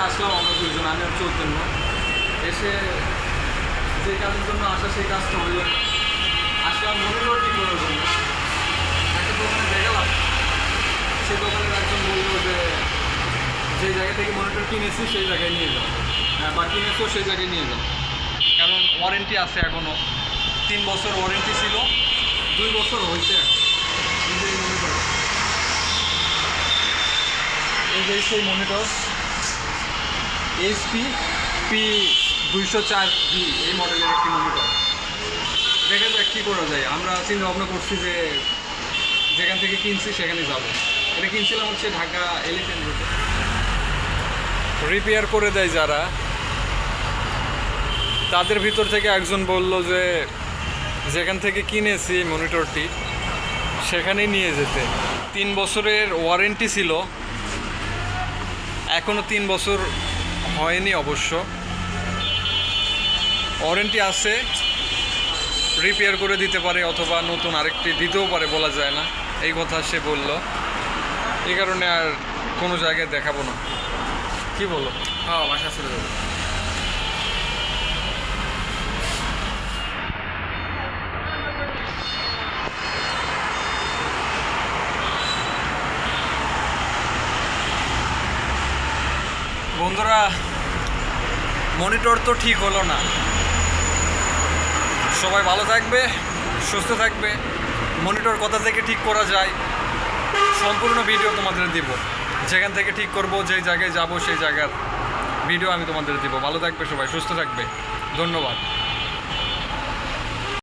আসলাম আমরা দুজন, আমি আর চৌদ্দ। এসে যে কাজের জন্য আসা সেই কাজটা হইল না। আসলাম মনিটর ঠিক করার জন্য, একটা দোকানে দেখালাম। সেই দোকানের একজন বললো যে যে জায়গা থেকে মনিটর কিনেছি সেই জায়গায় নিয়ে যাও, বা কিনেছো সেই জায়গায় নিয়ে যাও, কারণ ওয়ারেন্টি আছে এখনও। 3 বছর ওয়ারেন্টি ছিল, 2 বছর হয়েছে। এই যে মনিটর, এই যে সেই মনিটর HP P204B এই মডেলের একটি মনিটর। দেখা যাক কী করা যায়। আমরা চিন্তা ভাবনা করছি যে যেখান থেকে কিনছি সেখানে যাব। এটা কিনছিলাম হচ্ছে ঢাকা এলিফ্যান্ট রোডে। রিপেয়ার করে দেয় যারা, তাদের ভিতর থেকে একজন বলল যে যেখান থেকে কিনেছি মনিটরটি সেখানেই নিয়ে যেতে। 3 বছরের ওয়ারেন্টি ছিল, এখনও 3 বছর হয়নি অবশ্য। ওয়ারেন্টি আছে, রিপেয়ার করে দিতে পারে অথবা নতুন আরেকটি দিতেও পারে, বলা যায় না। এই কথা সে বলল, এই কারণে আর কোনো জায়গায় দেখাবো না। কি বলো? হ্যাঁ, বাসা চলে যাবো। বন্ধুরা, মনিটর তো ঠিক হলো না। সবাই ভালো থাকবে, সুস্থ থাকবে। মনিটর কোথা থেকে ঠিক করা যায় সম্পূর্ণ ভিডিও তোমাদের দিব। যেখান থেকে ঠিক করব, যেই জায়গায় যাব সেই জায়গার ভিডিও আমি তোমাদের দিব। ভালো থাকবে সবাই, সুস্থ থাকবে। ধন্যবাদ।